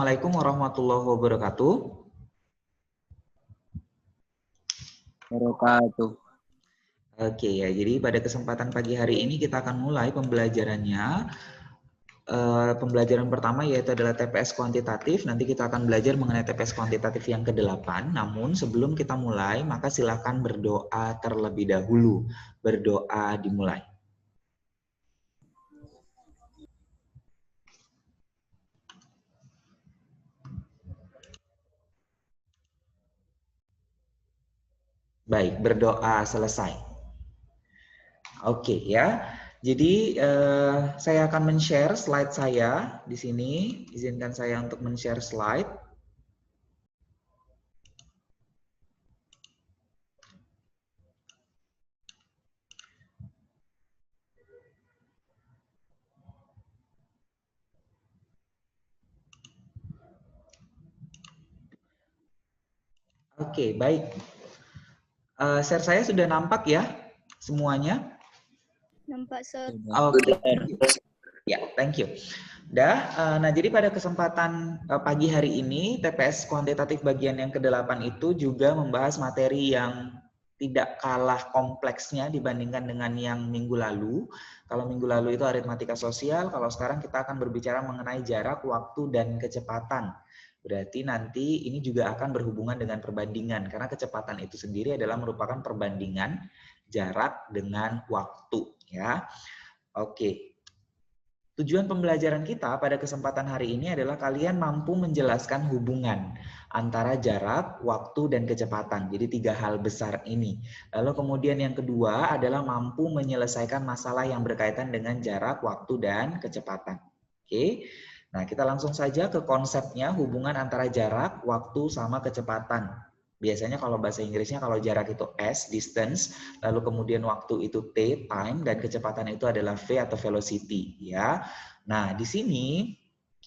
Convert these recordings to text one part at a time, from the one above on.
Assalamualaikum warahmatullahi wabarakatuh. Wabarakatuh. Oke ya, jadi pada kesempatan pagi hari ini kita akan mulai pembelajarannya. Pembelajaran pertama yaitu adalah TPS kuantitatif. Nanti kita akan belajar mengenai TPS kuantitatif yang ke-8. Namun sebelum kita mulai, maka silakan berdoa terlebih dahulu. Berdoa dimulai. Baik, berdoa selesai. Oke ya. Jadi saya akan men-share slide saya di sini. Izinkan saya untuk men-share slide. Oke, baik. Share saya sudah nampak ya semuanya? Nampak, Sir. Oke, ya, thank you. Nah jadi pada kesempatan pagi hari ini TPS kuantitatif bagian yang ke-8 itu juga membahas materi yang tidak kalah kompleksnya dibandingkan dengan yang minggu lalu. Kalau minggu lalu itu aritmatika sosial, kalau sekarang kita akan berbicara mengenai jarak, waktu, dan kecepatan. Berarti nanti ini juga akan berhubungan dengan perbandingan, karena kecepatan itu sendiri adalah merupakan perbandingan jarak dengan waktu. Ya, oke. Tujuan pembelajaran kita pada kesempatan hari ini adalah kalian mampu menjelaskan hubungan antara jarak, waktu, dan kecepatan. Jadi 3 hal besar ini. Lalu kemudian yang kedua adalah mampu menyelesaikan masalah yang berkaitan dengan jarak, waktu, dan kecepatan. Oke. Nah, kita langsung saja ke konsepnya, hubungan antara jarak, waktu, sama kecepatan. Biasanya kalau bahasa Inggrisnya kalau jarak itu s, distance, lalu kemudian waktu itu t, time, dan kecepatan itu adalah v atau velocity, ya. Nah, di sini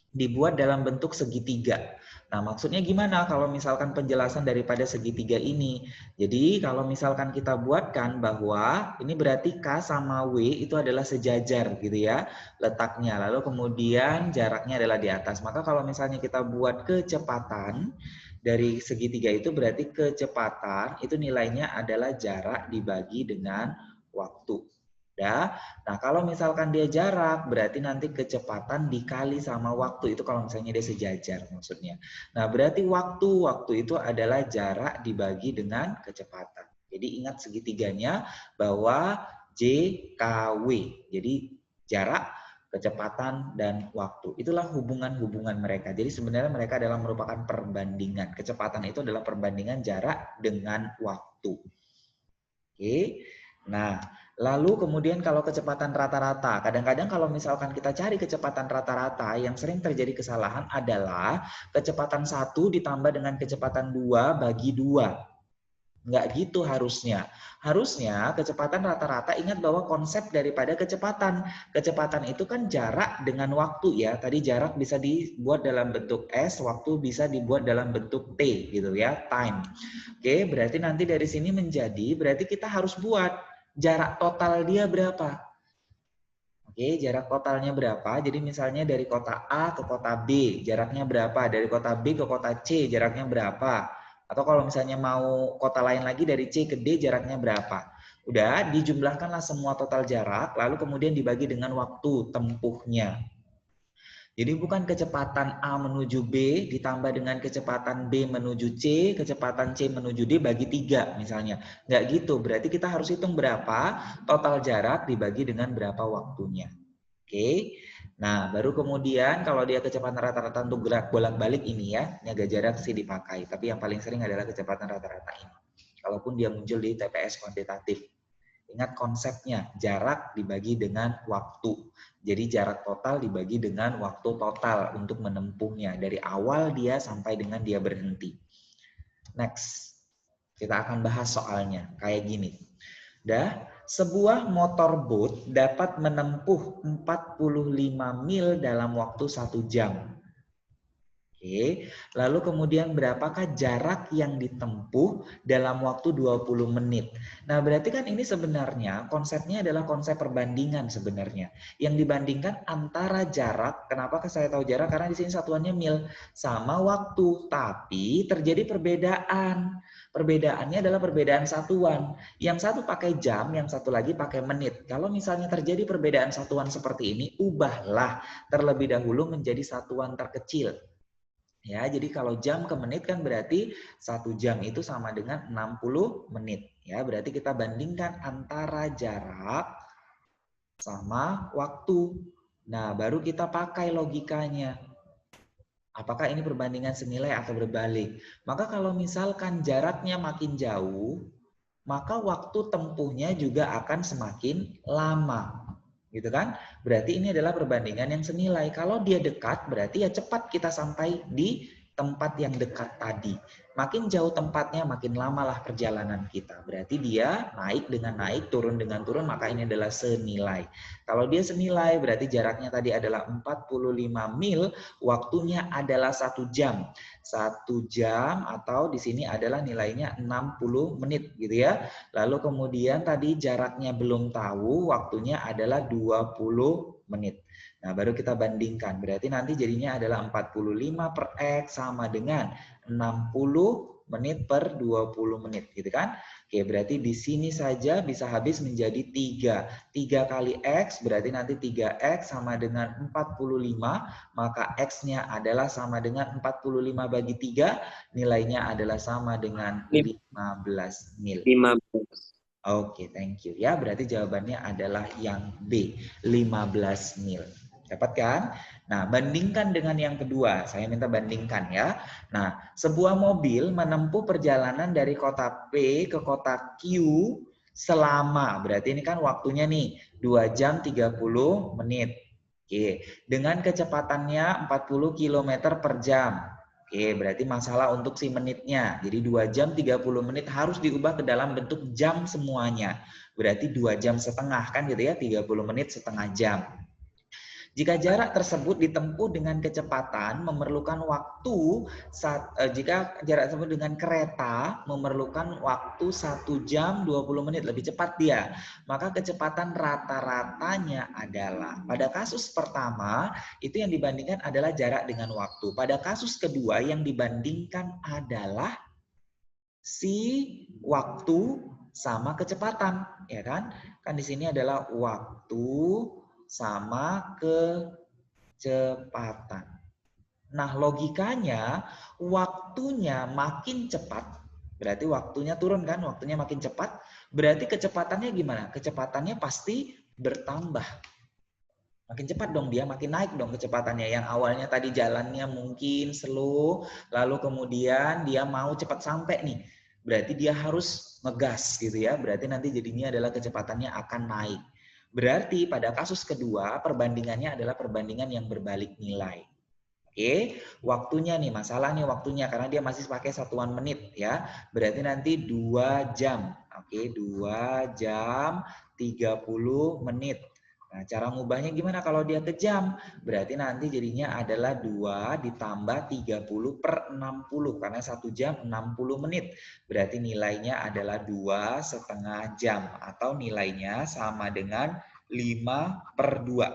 dibuat dalam bentuk segitiga. Nah, maksudnya gimana kalau misalkan penjelasan daripada segitiga ini? Jadi, kalau misalkan kita buatkan bahwa ini berarti K sama W itu adalah sejajar gitu ya letaknya. Lalu kemudian jaraknya adalah di atas. Maka kalau misalnya kita buat kecepatan dari segitiga itu berarti kecepatan itu nilainya adalah jarak dibagi dengan waktu. Ya. Nah, kalau misalkan dia jarak, berarti nanti kecepatan dikali sama waktu. Itu kalau misalnya dia sejajar maksudnya. Nah, berarti waktu itu adalah jarak dibagi dengan kecepatan. Jadi ingat segitiganya bahwa JKW. Jadi jarak, kecepatan, dan waktu. Itulah hubungan-hubungan mereka. Jadi sebenarnya mereka adalah merupakan perbandingan. Kecepatan itu adalah perbandingan jarak dengan waktu. Oke. Nah, lalu kemudian kalau kecepatan rata-rata, kadang-kadang kalau misalkan kita cari kecepatan rata-rata, yang sering terjadi kesalahan adalah kecepatan 1 ditambah dengan kecepatan 2 bagi 2. Nggak gitu harusnya. Harusnya kecepatan rata-rata, ingat bahwa konsep daripada kecepatan. Kecepatan itu kan jarak dengan waktu ya. Tadi jarak bisa dibuat dalam bentuk S, waktu bisa dibuat dalam bentuk T gitu ya, time. Oke, berarti nanti dari sini berarti kita harus buat jarak total dia berapa? Oke, jarak totalnya berapa? Jadi misalnya dari kota A ke kota B, jaraknya berapa? Dari kota B ke kota C, jaraknya berapa? Atau kalau misalnya mau kota lain lagi dari C ke D, jaraknya berapa? Udah, dijumlahkanlah semua total jarak, lalu kemudian dibagi dengan waktu tempuhnya. Jadi bukan kecepatan A menuju B ditambah dengan kecepatan B menuju C, kecepatan C menuju D bagi 3 misalnya. Nggak gitu, berarti kita harus hitung berapa total jarak dibagi dengan berapa waktunya. Oke, nah baru kemudian kalau dia kecepatan rata-rata untuk gerak bolak-balik ini ya, ini agak jarak sih dipakai, tapi yang paling sering adalah kecepatan rata-rata ini. Kalaupun dia muncul di TPS kuantitatif. Ingat konsepnya, jarak dibagi dengan waktu. Jadi jarak total dibagi dengan waktu total untuk menempuhnya. Dari awal dia sampai dengan dia berhenti. Next, kita akan bahas soalnya. Kayak gini. Sebuah motor boat dapat menempuh 45 mil dalam waktu 1 jam. Oke, Oke, lalu kemudian berapakah jarak yang ditempuh dalam waktu 20 menit? Nah, berarti kan ini sebenarnya konsepnya adalah konsep perbandingan sebenarnya. Yang dibandingkan antara jarak, kenapa saya tahu jarak? Karena di sini satuannya mil, sama waktu. Tapi terjadi perbedaan. Perbedaannya adalah perbedaan satuan. Yang satu pakai jam, yang satu lagi pakai menit. Kalau misalnya terjadi perbedaan satuan seperti ini, ubahlah terlebih dahulu menjadi satuan terkecil. Ya, jadi kalau jam ke menit kan berarti 1 jam itu sama dengan 60 menit. Ya, berarti kita bandingkan antara jarak sama waktu. Nah, baru kita pakai logikanya. Apakah ini perbandingan senilai atau berbalik? Maka kalau misalkan jaraknya makin jauh, maka waktu tempuhnya juga akan semakin lama. Gitu kan? Berarti ini adalah perbandingan yang senilai. Kalau dia dekat, berarti ya cepat kita sampai di tempat yang dekat tadi. Makin jauh tempatnya, makin lamalah perjalanan kita. Berarti dia naik dengan naik, turun dengan turun, maka ini adalah senilai. Kalau dia senilai, berarti jaraknya tadi adalah 45 mil, waktunya adalah 1 jam. 1 jam atau di sini adalah nilainya 60 menit gitu ya. Lalu kemudian tadi jaraknya belum tahu, waktunya adalah 20 menit. Nah, baru kita bandingkan. Berarti nanti jadinya adalah 45 per X sama dengan 60 menit per 20 menit, gitu kan? Oke, berarti di sini saja bisa habis menjadi 3. 3 kali X, berarti nanti 3X sama dengan 45, maka X-nya adalah sama dengan 45 bagi 3, nilainya adalah sama dengan 15 mil. 15. Oke, thank you. Ya, berarti jawabannya adalah yang B, 15 mil. Dapat kan? Nah, bandingkan dengan yang kedua. Saya minta bandingkan ya. Nah, sebuah mobil menempuh perjalanan dari kota P ke kota Q selama, berarti ini kan waktunya nih, 2 jam 30 menit. Oke, dengan kecepatannya 40 km per jam. Oke, berarti masalah untuk si menitnya. Jadi 2 jam 30 menit harus diubah ke dalam bentuk jam semuanya. Berarti 2 jam setengah kan gitu ya, 30 menit setengah jam. Jika jarak tersebut ditempuh dengan kecepatan memerlukan waktu jika jarak tersebut dengan kereta memerlukan waktu 1 jam 20 menit, lebih cepat dia. Maka kecepatan rata-ratanya adalah, pada kasus pertama itu yang dibandingkan adalah jarak dengan waktu. Pada kasus kedua yang dibandingkan adalah si waktu sama kecepatan, ya kan? Kan di sini adalah waktu sama kecepatan. Nah, logikanya waktunya makin cepat, berarti waktunya turun kan, waktunya makin cepat, berarti kecepatannya gimana? Kecepatannya pasti bertambah. Makin cepat dong dia, makin naik dong kecepatannya. Yang awalnya tadi jalannya mungkin slow, lalu kemudian dia mau cepat sampai nih. Berarti dia harus ngegas gitu ya, berarti nanti jadinya adalah kecepatannya akan naik. Berarti pada kasus kedua perbandingannya adalah perbandingan yang berbalik nilai. Oke, waktunya nih, masalah nih waktunya karena dia masih pakai satuan menit ya. Berarti nanti 2 jam. Oke, 2 jam 30 menit. Nah, cara ngubahnya gimana kalau dia ke jam? Berarti nanti jadinya adalah 2 ditambah 30 per 60 karena 1 jam 60 menit. Berarti nilainya adalah 2,5 jam atau nilainya sama dengan 5 per 2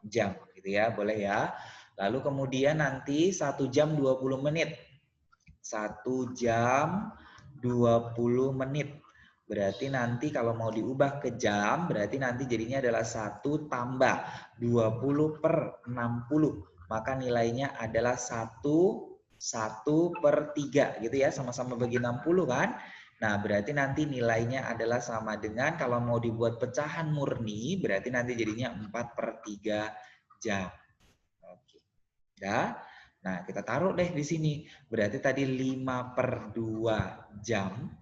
jam gitu ya, boleh ya. Lalu kemudian nanti 1 jam 20 menit. 1 jam 20 menit. Berarti nanti kalau mau diubah ke jam, berarti nanti jadinya adalah 1 tambah 20 per 60. Maka nilainya adalah 1 per 3 gitu ya, sama-sama bagi 60 kan. Nah, berarti nanti nilainya adalah sama dengan, kalau mau dibuat pecahan murni, berarti nanti jadinya 4 per 3 jam. Oke. Ya. Nah, kita taruh deh di sini. Berarti tadi 5 per 2 jam.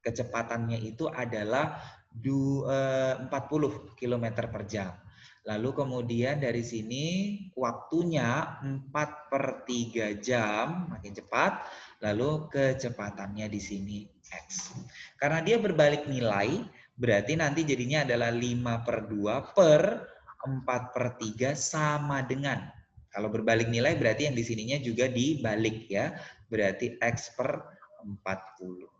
Kecepatannya itu adalah 40 km per jam. Lalu kemudian dari sini waktunya 4 per 3 jam, makin cepat. Lalu kecepatannya di sini X. Karena dia berbalik nilai, berarti nanti jadinya adalah 5 per 2 per 4 per 3 sama dengan. Kalau berbalik nilai berarti yang di sininya juga dibalik ya. Berarti X per 40.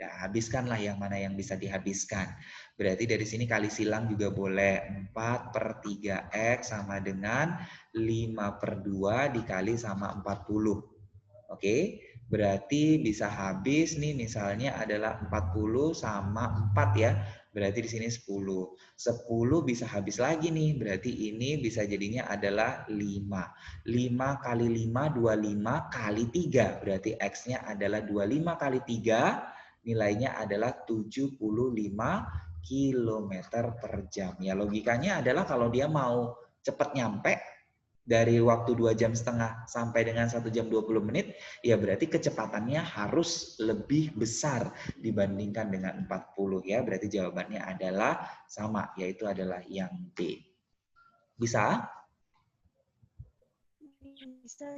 Nah, habiskanlah yang mana yang bisa dihabiskan. Berarti dari sini kali silang juga boleh. 4 per 3X sama dengan 5 per 2 dikali sama 40. Oke, berarti bisa habis nih misalnya adalah 40 sama 4 ya. Berarti di sini 10. 10 bisa habis lagi nih. Berarti ini bisa jadinya adalah 5. 5 kali 5, 25 kali 3. Berarti X-nya adalah 25 kali 3. Nilainya adalah 75 km per jam. Ya logikanya adalah kalau dia mau cepat nyampe, dari waktu 2,5 jam sampai dengan 1 jam 20 menit, ya berarti kecepatannya harus lebih besar dibandingkan dengan 40 ya. Berarti jawabannya adalah sama, yaitu adalah yang B. Bisa?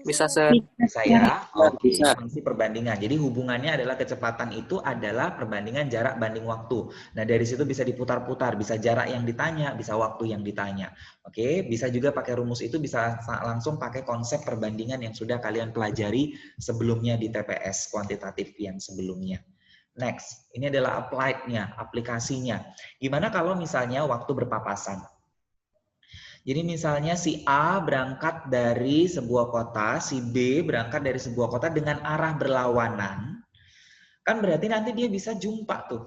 Bisa, Sir. Sir. Bisa ya? Oke, ini Bisa. masih perbandingan. Jadi hubungannya adalah kecepatan itu adalah perbandingan jarak banding waktu. Nah, dari situ bisa diputar-putar, bisa jarak yang ditanya, bisa waktu yang ditanya. Oke, bisa juga pakai rumus itu, bisa langsung pakai konsep perbandingan yang sudah kalian pelajari sebelumnya di TPS kuantitatif yang sebelumnya. Next, ini adalah applied-nya, aplikasinya. Gimana kalau misalnya waktu berpapasan? Jadi misalnya si A berangkat dari sebuah kota, si B berangkat dari sebuah kota dengan arah berlawanan, kan berarti nanti dia bisa jumpa tuh.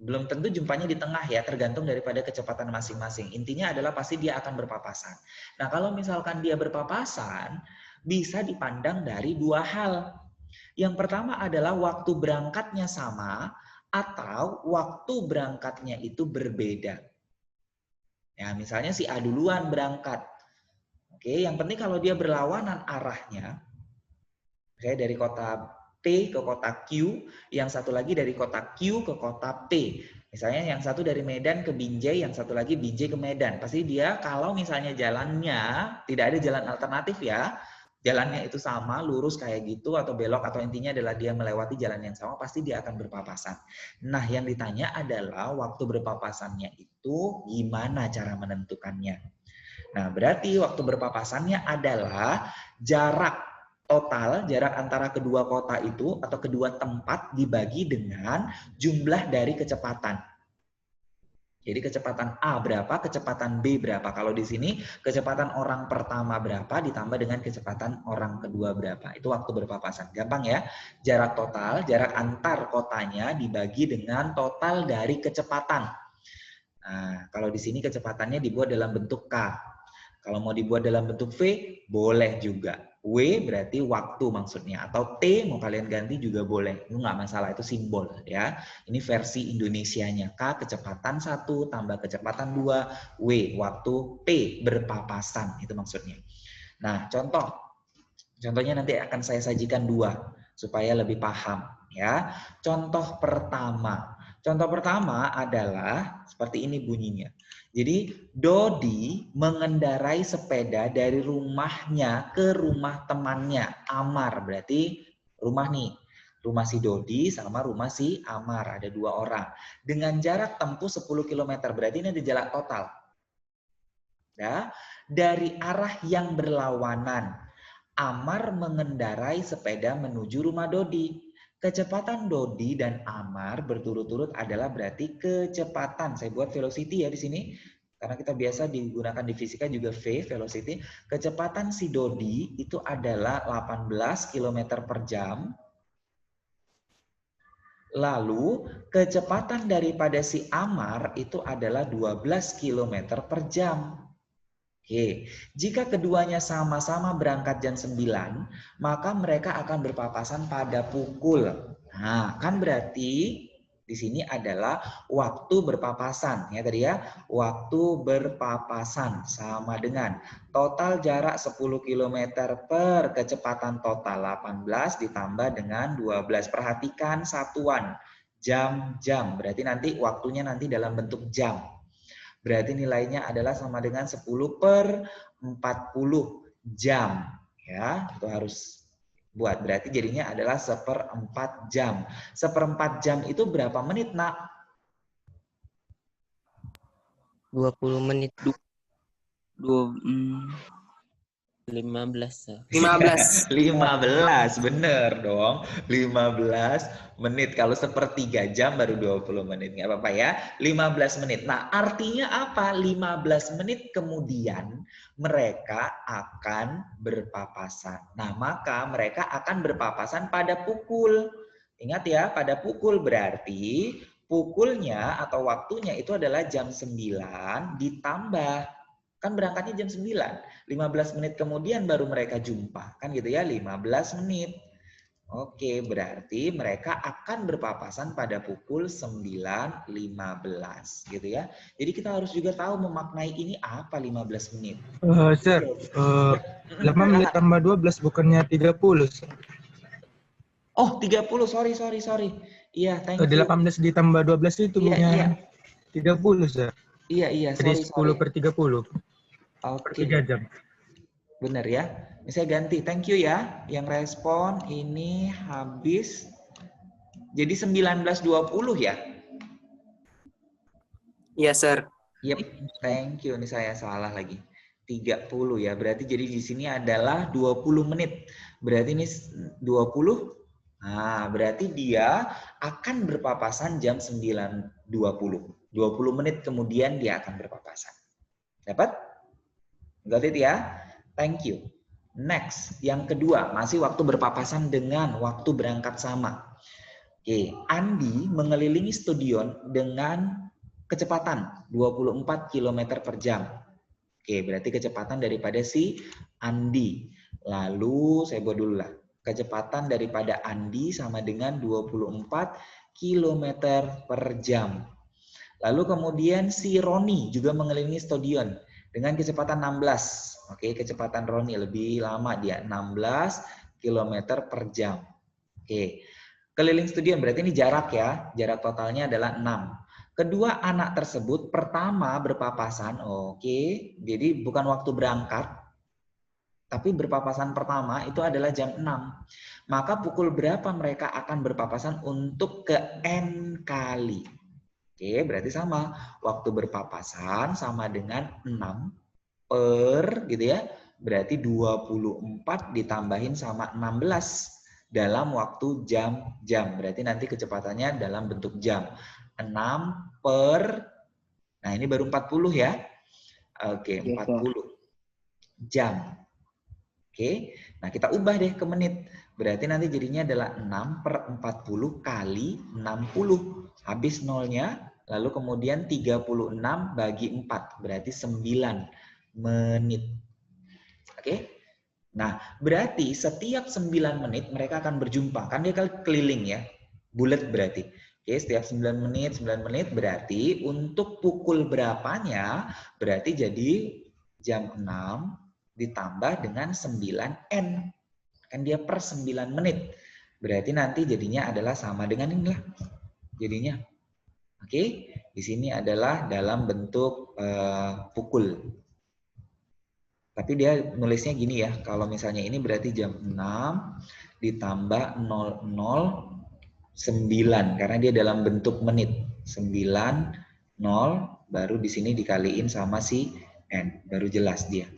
Belum tentu jumpanya di tengah ya, tergantung daripada kecepatan masing-masing. Intinya adalah pasti dia akan berpapasan. Nah kalau misalkan dia berpapasan, bisa dipandang dari dua hal. Yang pertama adalah waktu berangkatnya sama atau waktu berangkatnya itu berbeda. Ya, misalnya si A duluan berangkat. Oke, yang penting kalau dia berlawanan arahnya, oke, dari kota P ke kota Q, yang satu lagi dari kota Q ke kota P. Misalnya yang satu dari Medan ke Binjai, yang satu lagi Binjai ke Medan. Pasti dia kalau misalnya jalannya tidak ada jalan alternatif ya, jalannya itu sama, lurus kayak gitu, atau belok, atau intinya adalah dia melewati jalan yang sama, pasti dia akan berpapasan. Nah, yang ditanya adalah waktu berpapasannya itu gimana cara menentukannya. Nah, berarti waktu berpapasannya adalah jarak total, jarak antara kedua kota itu atau kedua tempat dibagi dengan jumlah dari kecepatan. Jadi kecepatan A berapa, kecepatan B berapa. Kalau di sini kecepatan orang pertama berapa ditambah dengan kecepatan orang kedua berapa. Itu waktu berpapasan. Gampang ya. Jarak total, jarak antar kotanya dibagi dengan total dari kecepatan. Nah, kalau di sini kecepatannya dibuat dalam bentuk K. Kalau mau dibuat dalam bentuk V, boleh juga. W berarti waktu maksudnya. Atau T mau kalian ganti juga boleh. Itu nggak masalah, itu simbol ya. Ini versi Indonesianya. K kecepatan 1 tambah kecepatan 2. W waktu, P berpapasan. Itu maksudnya. Nah, contohnya nanti akan saya sajikan 2 supaya lebih paham ya. Contoh pertama adalah seperti ini bunyinya. Jadi Dodi mengendarai sepeda dari rumahnya ke rumah temannya Amar. Berarti rumah nih, rumah si Dodi sama rumah si Amar, ada 2 orang. Dengan jarak tempuh 10 km, berarti ini ada jarak total. Ya, dari arah yang berlawanan. Amar mengendarai sepeda menuju rumah Dodi. Kecepatan Dodi dan Amar berturut-turut adalah berarti kecepatan. Saya buat velocity ya di sini. Karena kita biasa digunakan di fisika juga V, velocity. Kecepatan si Dodi itu adalah 18 km per jam. Lalu kecepatan daripada si Amar itu adalah 12 km per jam. Oke, jika keduanya sama-sama berangkat jam 9, maka mereka akan berpapasan pada pukul. Nah, kan berarti di sini adalah waktu berpapasan. Ya tadi ya, waktu berpapasan sama dengan total jarak 10 km per kecepatan total 18 ditambah dengan 12. Perhatikan satuan, jam-jam. Berarti nanti waktunya nanti dalam bentuk jam. Berarti nilainya adalah sama dengan 10 per 40 jam. Ya, itu harus buat. Berarti jadinya adalah 1/4 jam. 1/4 jam itu berapa menit, Nak? 20 menit. 15. 15. 15, bener dong. 15 menit. Kalau sepertiga jam baru 20 menit. Nggak apa-apa ya. 15 menit. Nah, artinya apa? 15 menit kemudian mereka akan berpapasan. Nah, maka mereka akan berpapasan pada pukul. Ingat ya, pada pukul berarti pukulnya atau waktunya itu adalah jam 9 ditambah. Kan berangkatnya jam 9. 15 menit kemudian baru mereka jumpa. Kan gitu ya, 15 menit. Oke, berarti mereka akan berpapasan pada pukul 9.15 gitu ya. Jadi kita harus juga tahu memaknai ini apa 15 menit. Sir, 8 menit tambah 12 bukannya 30. Sir. Oh, 30. Sorry. Iya, thank you. 18 ditambah 12 itu bukannya 30, Sir. Iya, Jadi 10 per 30. Per Oke. 3 jam. Bener ya. Ini saya ganti. Thank you ya. Yang respon ini habis. Jadi 19.20 ya? Iya, Sir. Yep. Thank you. Ini saya salah lagi. 30 ya. Berarti jadi di sini adalah 20 menit. Berarti ini 20. Nah, berarti dia akan berpapasan jam 9.20. 20 menit kemudian dia akan berpapasan. Dapat? Got it ya? Thank you. Next, yang kedua, masih waktu berpapasan dengan waktu berangkat sama. Oke, Andi mengelilingi stadion dengan kecepatan 24 km per jam. Oke, berarti kecepatan daripada si Andi. Lalu, saya buat dulu lah. Kecepatan daripada Andi sama dengan 24 km per jam. Lalu kemudian si Roni juga mengelilingi stadion dengan kecepatan 16. Oke, kecepatan Roni lebih lama dia, 16 km per jam. Oke, keliling stadion berarti ini jarak ya, jarak totalnya adalah 6. Kedua anak tersebut pertama berpapasan, oke, jadi bukan waktu berangkat, tapi berpapasan pertama itu adalah jam 6. Maka pukul berapa mereka akan berpapasan untuk ke N kali? Oke, berarti sama. Waktu berpapasan sama dengan 6 per, gitu ya. Berarti 24 ditambahin sama 16 dalam waktu jam-jam. Berarti nanti kecepatannya dalam bentuk jam. 6 per, nah ini baru 40 ya. Oke, 40 jam. Oke, nah kita ubah deh ke menit. Berarti nanti jadinya adalah 6 per 40 kali 60. Habis nolnya, lalu kemudian 36 bagi 4. Berarti 9 menit. Oke, nah berarti setiap 9 menit mereka akan berjumpa. Kan dia keliling ya, bulat berarti. Oke, setiap 9 menit berarti untuk pukul berapanya, berarti jadi jam 6 ditambah dengan 9N. Kan dia per 9 menit. Berarti nanti jadinya adalah sama dengan ini lah. Jadinya. Oke, di sini adalah dalam bentuk pukul. Tapi dia nulisnya gini ya. Kalau misalnya ini berarti jam 6 ditambah 009 karena dia dalam bentuk menit. 9 0 baru di sini dikaliin sama si N, baru jelas dia.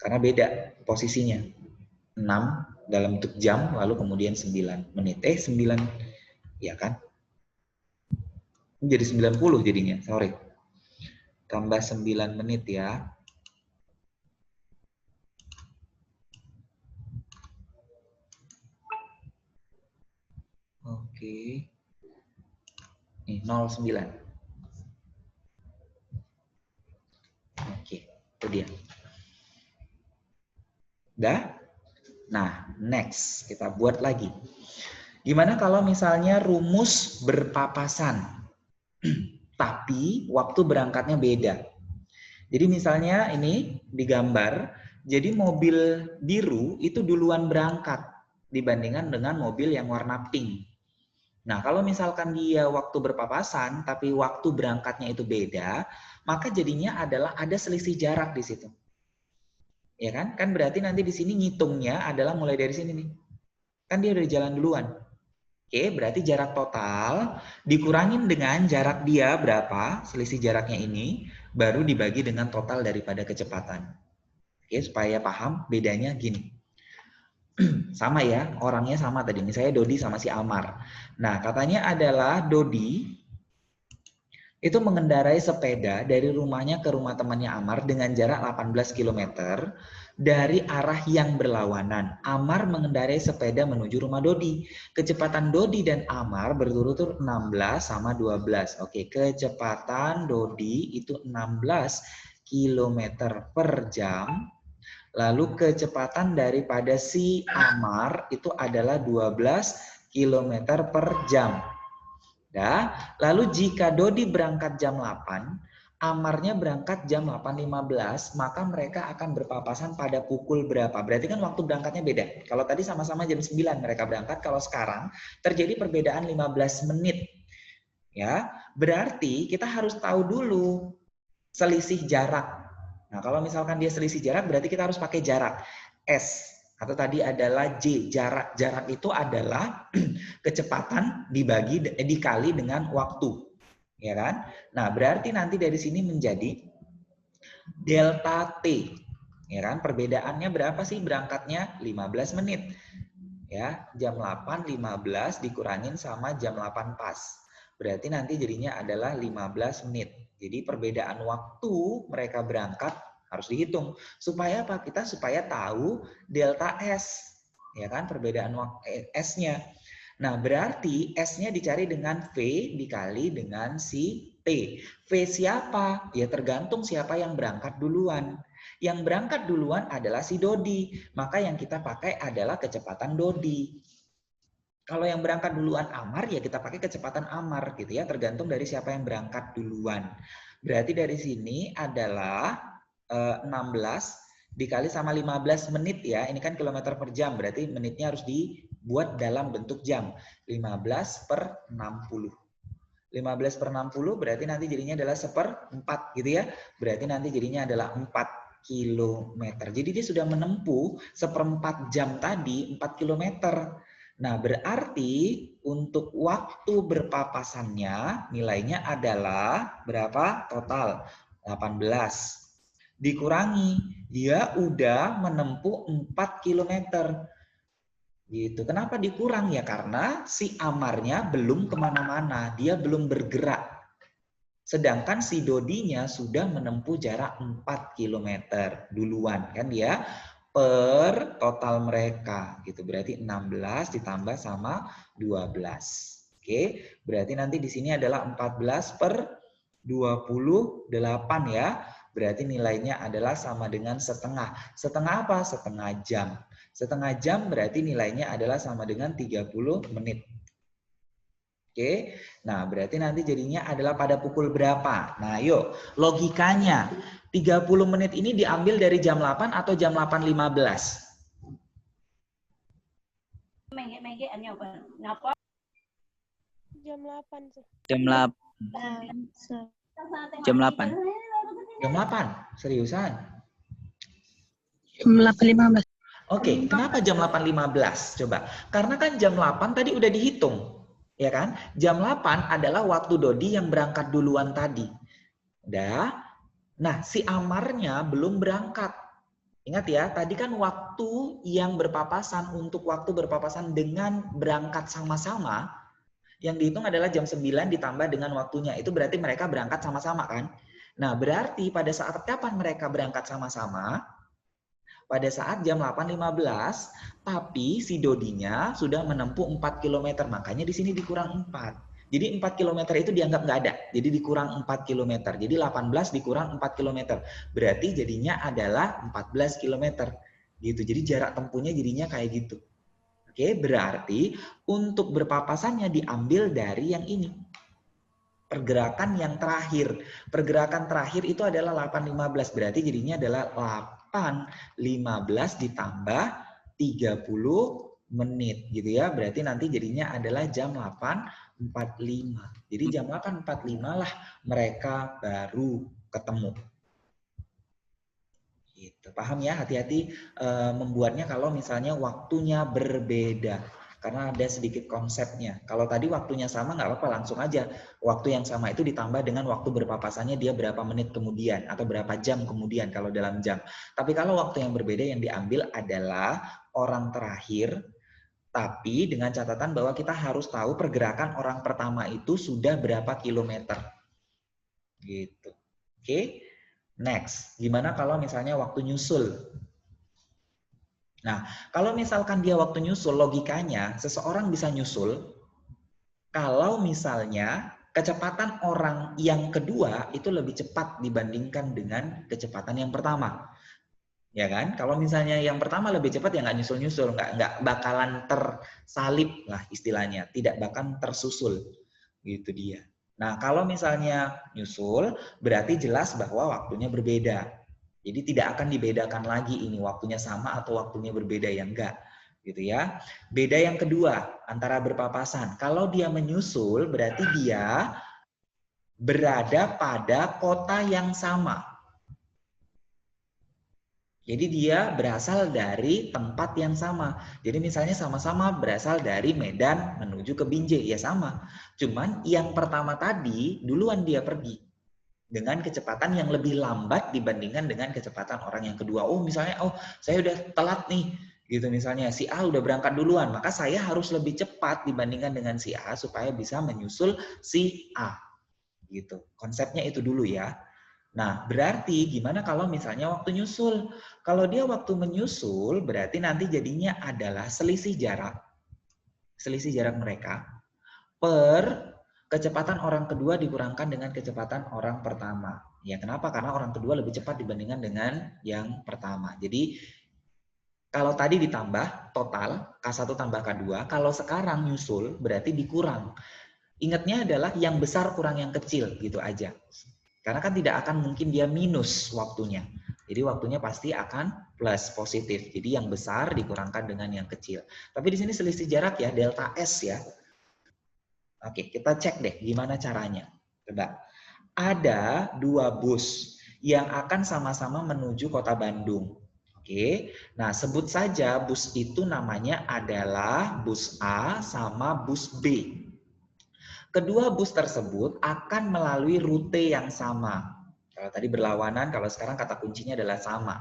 Karena beda posisinya. 6 dalam bentuk jam, lalu kemudian 9 menit. 9, ya kan? Ini jadi 90 jadinya, sorry. Tambah 9 menit ya. Oke. Nih, 09. Oke, itu dia. Udah? Nah, next. Kita buat lagi. Gimana kalau misalnya rumus berpapasan, tapi waktu berangkatnya beda? Jadi misalnya ini digambar, jadi mobil biru itu duluan berangkat dibandingkan dengan mobil yang warna pink. Nah, kalau misalkan dia waktu berpapasan, tapi waktu berangkatnya itu beda, maka jadinya adalah ada selisih jarak di situ. Ya kan? Kan berarti nanti di sini ngitungnya adalah mulai dari sini nih. Kan dia udah jalan duluan. Oke, berarti jarak total dikurangin dengan jarak dia berapa, selisih jaraknya ini, baru dibagi dengan total daripada kecepatan. Oke, Oke, supaya paham bedanya gini. Sama ya, orangnya sama tadi. Misalnya Dodi sama si Amar. Nah, katanya adalah Dodi itu mengendarai sepeda dari rumahnya ke rumah temannya Amar dengan jarak 18 km dari arah yang berlawanan. Amar mengendarai sepeda menuju rumah Dodi. Kecepatan Dodi dan Amar berturut-turut 16 sama 12. Oke, kecepatan Dodi itu 16 km per jam. Lalu kecepatan daripada si Amar itu adalah 12 km per jam. Ya, lalu jika Dodi berangkat jam 8, Amarnya berangkat jam 8.15, maka mereka akan berpapasan pada pukul berapa? Berarti kan waktu berangkatnya beda. Kalau tadi sama-sama jam 9 mereka berangkat, kalau sekarang terjadi perbedaan 15 menit. Ya, berarti kita harus tahu dulu selisih jarak. Nah, kalau misalkan dia selisih jarak, berarti kita harus pakai jarak S. Atau tadi adalah J, jarak. Jarak itu adalah kecepatan dikali dengan waktu. Ya kan? Nah, berarti nanti dari sini menjadi delta T. Ya kan? Perbedaannya berapa sih berangkatnya? 15 menit. Ya, jam 8.15 dikurangin sama jam 8 pas. Berarti nanti jadinya adalah 15 menit. Jadi perbedaan waktu mereka berangkat harus dihitung. Supaya apa? Kita supaya tahu delta S. Ya kan? Perbedaan S-nya. Nah, berarti S-nya dicari dengan V dikali dengan si T. V siapa? Ya tergantung siapa yang berangkat duluan. Yang berangkat duluan adalah si Dodi. Maka yang kita pakai adalah kecepatan Dodi. Kalau yang berangkat duluan Amar, ya kita pakai kecepatan Amar gitu ya. Tergantung dari siapa yang berangkat duluan. Berarti dari sini adalah 16 dikali sama 15 menit ya. Ini kan kilometer per jam. Berarti menitnya harus dibuat dalam bentuk jam. 15 per 60. 15 per 60 berarti nanti jadinya adalah 1/4 gitu ya. Berarti nanti jadinya adalah 4 kilometer. Jadi dia sudah menempuh 1/4 jam tadi 4 kilometer. Nah, berarti untuk waktu berpapasannya nilainya adalah berapa? Total 18. Dikurangi, dia udah menempuh 4 kilometer. Gitu. Kenapa dikurang ya? Karena si Amarnya belum kemana-mana, dia belum bergerak. Sedangkan si Dodinya sudah menempuh jarak 4 km duluan kan ya, per total mereka gitu. Berarti 16 ditambah sama 12. Oke, berarti nanti di sini adalah 14 per 28 ya. Berarti nilainya adalah sama dengan setengah. Setengah apa? Setengah jam. Setengah jam berarti nilainya adalah sama dengan 30 menit. Oke, nah berarti nanti jadinya adalah pada pukul berapa? Nah yuk, logikanya 30 menit ini diambil dari jam 8 atau jam 8.15? Jam 8 tuh. Jam 8. Jam 8. Jam 8, seriusan? Jam 8.15. Oke, kenapa jam 8.15? Coba, karena kan jam 8 tadi udah dihitung. Ya kan? Jam 8 adalah waktu Dodi yang berangkat duluan tadi. Udah. Nah, si Amarnya belum berangkat. Ingat ya, tadi kan waktu yang berpapasan untuk waktu berpapasan dengan berangkat sama-sama, yang dihitung adalah jam 9 ditambah dengan waktunya. Itu berarti mereka berangkat sama-sama kan? Nah, berarti pada saat kapan mereka berangkat sama-sama? Pada saat jam 8.15, tapi si Dodinya sudah menempuh 4 km. Makanya di sini dikurang 4. Jadi 4 km itu dianggap nggak ada. Jadi dikurang 4 km. Jadi 18 dikurang 4 km. Berarti jadinya adalah 14 km. Gitu. Jadi jarak tempuhnya jadinya kayak gitu. Oke, berarti untuk berpapasannya diambil dari yang ini. Pergerakan yang terakhir. Pergerakan terakhir itu adalah 8.15. Berarti jadinya adalah 8.15 ditambah 30 menit gitu ya. Berarti nanti jadinya adalah jam 8.45. Jadi jam 8.45 lah mereka baru ketemu. Gitu. Paham ya? Hati-hati membuatnya kalau misalnya waktunya berbeda. karena ada sedikit konsepnya. Kalau tadi waktunya sama nggak apa-apa, langsung aja. Waktu yang sama itu ditambah dengan waktu berpapasannya dia berapa menit kemudian atau berapa jam kemudian kalau dalam jam. Tapi kalau waktu yang berbeda yang diambil adalah orang terakhir, tapi dengan catatan bahwa kita harus tahu pergerakan orang pertama itu sudah berapa kilometer. Gitu. Oke. Next, gimana kalau misalnya waktu nyusul? Nah, kalau misalkan dia waktu nyusul, logikanya seseorang bisa nyusul kalau misalnya kecepatan orang yang kedua itu lebih cepat dibandingkan dengan kecepatan yang pertama. Ya kan? Kalau misalnya yang pertama lebih cepat ya nggak nyusul-nyusul, nggak bakalan tersalip lah istilahnya, tidak bakal tersusul. Gitu dia. Nah, kalau misalnya nyusul, berarti jelas bahwa waktunya berbeda. Jadi tidak akan dibedakan lagi ini waktunya sama atau waktunya berbeda, ya enggak. Gitu ya. Beda yang kedua, antara berpapasan. Kalau dia menyusul, berarti dia berada pada kota yang sama. Jadi dia berasal dari tempat yang sama. Jadi misalnya sama-sama berasal dari Medan menuju ke Binjai, ya sama. Cuman yang pertama tadi duluan dia pergi dengan kecepatan yang lebih lambat dibandingkan dengan kecepatan orang yang kedua. Oh misalnya, oh saya udah telat nih, gitu misalnya si A udah berangkat duluan, maka saya harus lebih cepat dibandingkan dengan si A supaya bisa menyusul si A. Gitu. Konsepnya itu dulu ya. Nah, berarti gimana kalau misalnya waktu nyusul? Kalau dia waktu menyusul, berarti nanti jadinya adalah selisih jarak mereka per kecepatan orang kedua dikurangkan dengan kecepatan orang pertama. Ya, kenapa? Karena orang kedua lebih cepat dibandingkan dengan yang pertama. Jadi, kalau tadi ditambah total, K1 tambah K2, kalau sekarang nyusul berarti dikurang. Ingatnya adalah yang besar kurang yang kecil, gitu aja. Karena kan tidak akan mungkin dia minus waktunya. Jadi waktunya pasti akan plus, positif. Jadi yang besar dikurangkan dengan yang kecil. Tapi di sini selisih jarak ya, delta S ya. Oke, kita cek deh gimana caranya. Coba. Ada 2 bus yang akan sama-sama menuju Kota Bandung. Oke. Nah, sebut saja bus itu namanya adalah bus A sama bus B. Kedua bus tersebut akan melalui rute yang sama. Kalau tadi berlawanan, kalau sekarang kata kuncinya adalah sama.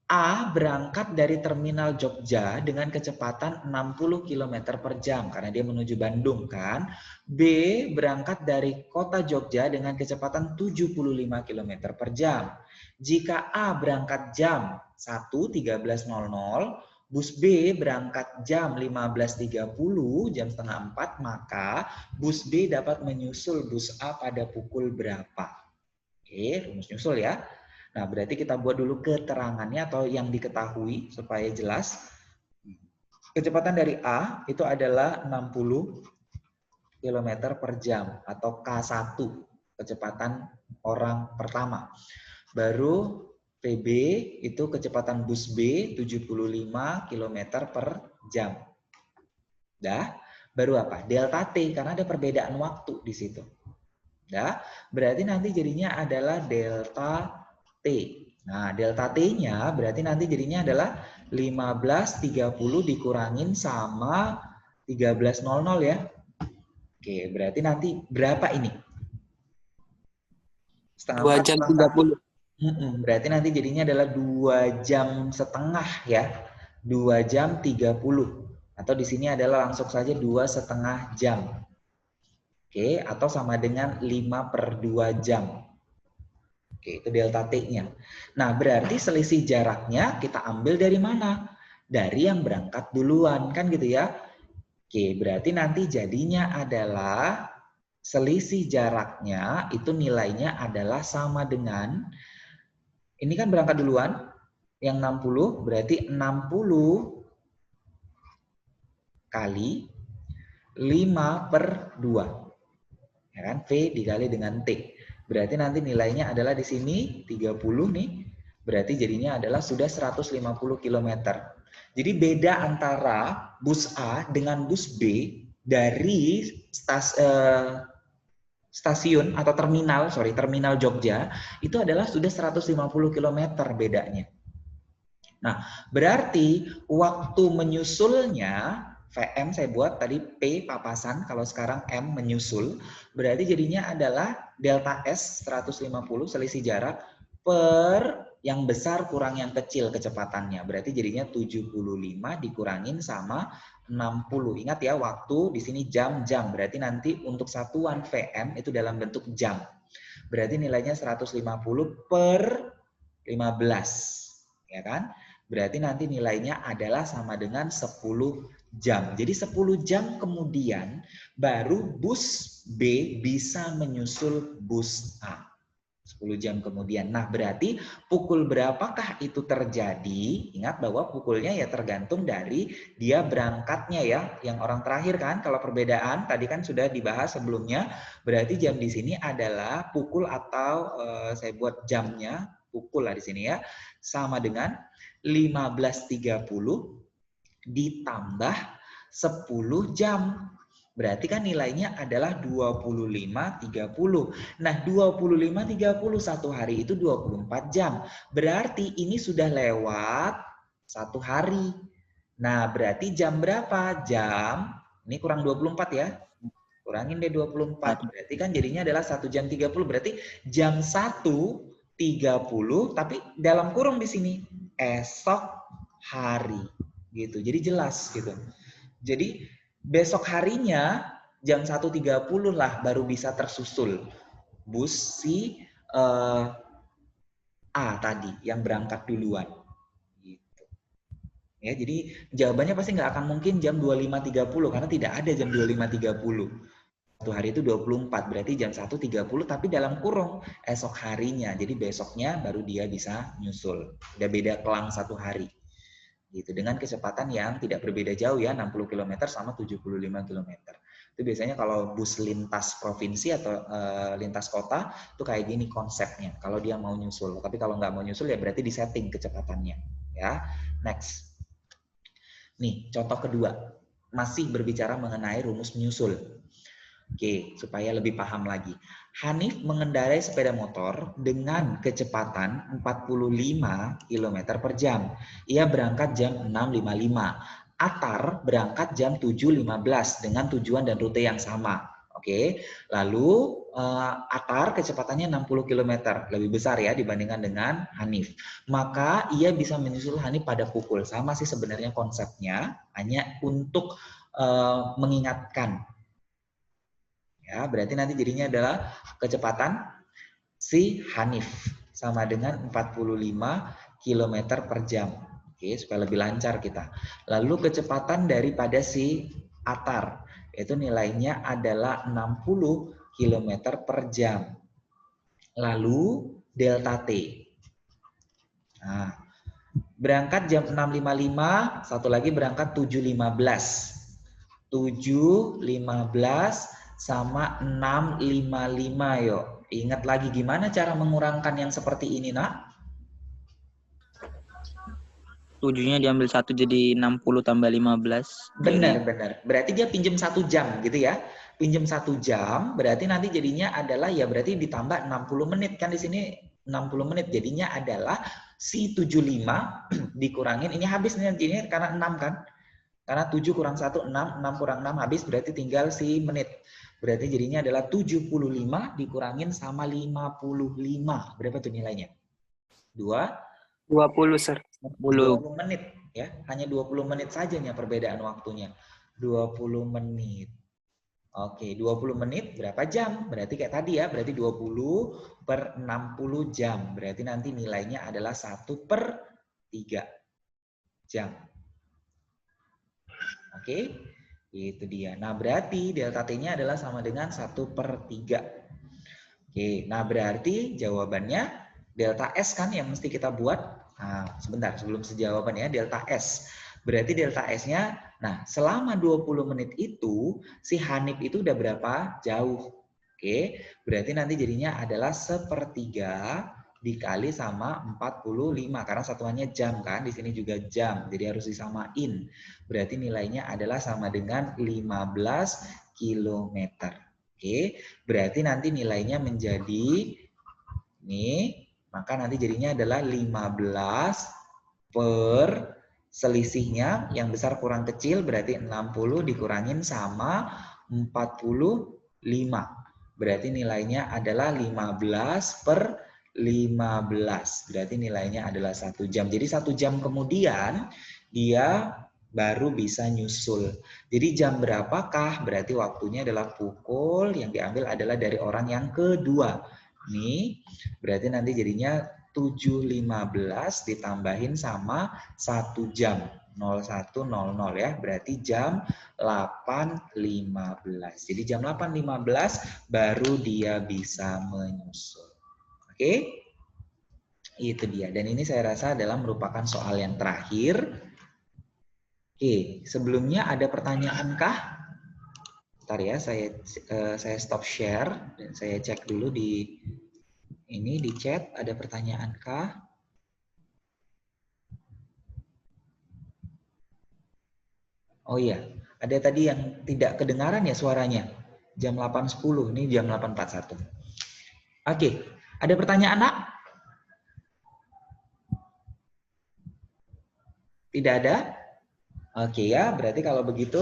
A berangkat dari terminal Jogja dengan kecepatan 60 km per jam, karena dia menuju Bandung kan. B berangkat dari kota Jogja dengan kecepatan 75 km per jam. Jika A berangkat jam 1.13.00, bus B berangkat jam 15.30, jam setengah 4, maka bus B dapat menyusul bus A pada pukul berapa? Oke, rumus nyusul ya. Nah, berarti kita buat dulu keterangannya atau yang diketahui supaya jelas. Kecepatan dari A itu adalah 60 km per jam atau K1, kecepatan orang pertama. Baru PB itu kecepatan bus B 75 km per jam. Dah, baru apa? Delta T, karena ada perbedaan waktu di situ. Dah, berarti nanti jadinya adalah delta T. Nah, delta T-nya berarti nanti jadinya adalah 15.30 dikurangin sama 13.00 ya. Oke, berarti nanti berapa ini? Setengah 2 jam 30. Berarti nanti jadinya adalah 2 jam setengah ya. 2 jam 30. Atau di sini adalah langsung saja 2,5 jam. Oke, atau sama dengan 5/2 jam. Oke, itu delta T-nya. Nah, berarti selisih jaraknya kita ambil dari mana? Dari yang berangkat duluan, kan gitu ya. Oke, berarti nanti jadinya adalah selisih jaraknya itu nilainya adalah sama dengan, ini kan berangkat duluan, yang 60, berarti 60 kali 5/2. Ya kan? V dikali dengan T. Berarti nanti nilainya adalah di sini 30 nih. Berarti jadinya adalah sudah 150 km. Jadi beda antara bus A dengan bus B dari stasiun atau terminal Jogja itu adalah sudah 150 km bedanya. Nah, berarti waktu menyusulnya VM saya buat tadi P papasan, kalau sekarang M menyusul, berarti jadinya adalah delta S 150 selisih jarak per yang besar kurang yang kecil kecepatannya. Berarti jadinya 75 dikurangin sama 60. Ingat ya, waktu di sini jam-jam. Berarti nanti untuk satuan VM itu dalam bentuk jam. Berarti nilainya 150 per 15. Ya kan? Berarti nanti nilainya adalah sama dengan 10 jam. Jadi 10 jam kemudian baru bus B bisa menyusul bus A. 10 jam kemudian. Nah, berarti pukul berapakah itu terjadi? Ingat bahwa pukulnya ya tergantung dari dia berangkatnya ya. Yang orang terakhir kan, kalau perbedaan tadi kan sudah dibahas sebelumnya. Berarti jam di sini adalah pukul atau saya buat jamnya, pukul lah di sini ya. Sama dengan 15.30 ditambah 10 jam. Berarti kan nilainya adalah 25.30. Nah, 25.30 satu hari itu 24 jam. Berarti ini sudah lewat satu hari. Nah, berarti jam berapa? Jam, ini kurang 24 ya. Kurangin deh 24. Berarti kan jadinya adalah 1 jam 30. Berarti jam 1.30, tapi dalam kurung di sini. Esok hari. Gitu. Jadi jelas gitu. Jadi besok harinya jam 1.30 lah baru bisa tersusul bus si A tadi yang berangkat duluan. Gitu. Ya, jadi jawabannya pasti nggak akan mungkin jam 25.30 karena tidak ada jam 25.30. Satu hari itu 24, berarti jam 1.30 tapi dalam kurung esok harinya. Jadi besoknya baru dia bisa nyusul. Udah beda kelang satu hari. Gitu, dengan kecepatan yang tidak berbeda jauh ya, 60 km sama 75 km. Itu biasanya kalau bus lintas provinsi atau lintas kota itu kayak gini konsepnya. Kalau dia mau nyusul, tapi kalau nggak mau nyusul ya berarti disetting kecepatannya. Ya, next. Nih contoh kedua, masih berbicara mengenai rumus menyusul. Oke, supaya lebih paham lagi. Hanif mengendarai sepeda motor dengan kecepatan 45 km per jam. Ia berangkat jam 6.55. Atar berangkat jam 7.15 dengan tujuan dan rute yang sama. Oke, lalu Atar kecepatannya 60 km, lebih besar ya dibandingkan dengan Hanif. Maka ia bisa menyusul Hanif pada pukul. Sama sih sebenarnya konsepnya, hanya untuk mengingatkan. Ya, berarti nanti jadinya adalah kecepatan si Hanif sama dengan 45 km per jam. Oke, supaya lebih lancar kita. Lalu kecepatan daripada si Atar, itu nilainya adalah 60 km per jam. Lalu delta T. Nah, berangkat jam 6.55, satu lagi berangkat 7.15. 7.15 sama 6.55 yuk. Ingat lagi gimana cara mengurangkan yang seperti ini, Nak? 7-nya diambil 1 jadi 60 tambah 15. Benar, benar. Berarti dia pinjem 1 jam gitu ya. Pinjem 1 jam, berarti nanti jadinya adalah ya berarti ditambah 60 menit. Kan di sini 60 menit. Jadinya adalah si 75 dikurangin. Ini habis nih jadinya karena 6 kan. Karena 7 kurang 1, 6. 6 kurang 6 habis berarti tinggal si menit. Berarti jadinya adalah 75 dikurangin sama 55. Berapa tuh nilainya? 20, Sir. 20 menit ya. Hanya 20 menit saja nya perbedaan waktunya. 20 menit. Oke, 20 menit berapa jam? Berarti kayak tadi ya, berarti 20 per 60 jam. Berarti nanti nilainya adalah 1/3 jam. Oke, itu dia. Nah, berarti delta T-nya adalah sama dengan 1/3. Oke, nah berarti jawabannya delta S kan yang mesti kita buat. Nah, sebentar sebelum sejawabannya delta S. Berarti delta S-nya, nah selama 20 menit itu, si Hanif itu udah berapa jauh? Oke, berarti nanti jadinya adalah 1/3 dikali sama 45 karena satuannya jam kan, di sini juga jam, jadi harus disamain. Berarti nilainya adalah sama dengan 15 km. Oke, berarti nanti nilainya menjadi nih, maka nanti jadinya adalah 15 per selisihnya yang besar kurang kecil berarti 60 dikurangin sama 45. Berarti nilainya adalah 15/15. Berarti nilainya adalah 1 jam. Jadi 1 jam kemudian dia baru bisa nyusul. Jadi jam berapakah? Berarti waktunya adalah pukul yang diambil adalah dari orang yang kedua. Nih, berarti nanti jadinya 7.15 ditambahin sama 1 jam. 01.00 ya, berarti jam 8.15. Jadi jam 8.15 baru dia bisa menyusul. Oke? Itu dia. Dan ini saya rasa adalah merupakan soal yang terakhir. Oke, sebelumnya ada pertanyaan kah? Bentar ya, saya stop share dan saya cek dulu di ini di chat ada pertanyaan kah? Oh iya, ada tadi yang tidak kedengaran ya suaranya. Jam 8.10, ini jam 8.41. Oke, ada pertanyaan, Nak? Tidak ada? Oke ya, berarti kalau begitu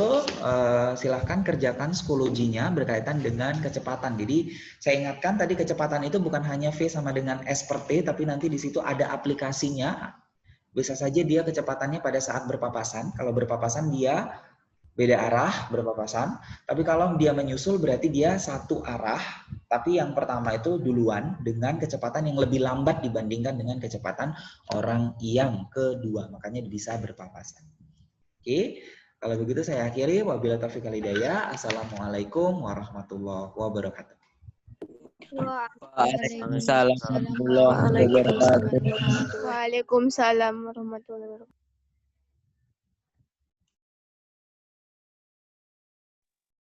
silahkan kerjakan 10G-nya berkaitan dengan kecepatan. Jadi saya ingatkan tadi kecepatan itu bukan hanya V sama dengan S per T, tapi nanti di situ ada aplikasinya. Bisa saja dia kecepatannya pada saat berpapasan. Kalau berpapasan dia beda arah berpapasan. Tapi kalau dia menyusul berarti dia satu arah. Tapi yang pertama itu duluan dengan kecepatan yang lebih lambat dibandingkan dengan kecepatan orang yang kedua. Makanya bisa berpapasan. Oke, kalau begitu saya akhiri. Wabillahi taufiq wal hidayah. Assalamualaikum warahmatullahi wabarakatuh. Waalaikumsalam warahmatullahi wabarakatuh. Waalaikumsalam warahmatullahi wabarakatuh.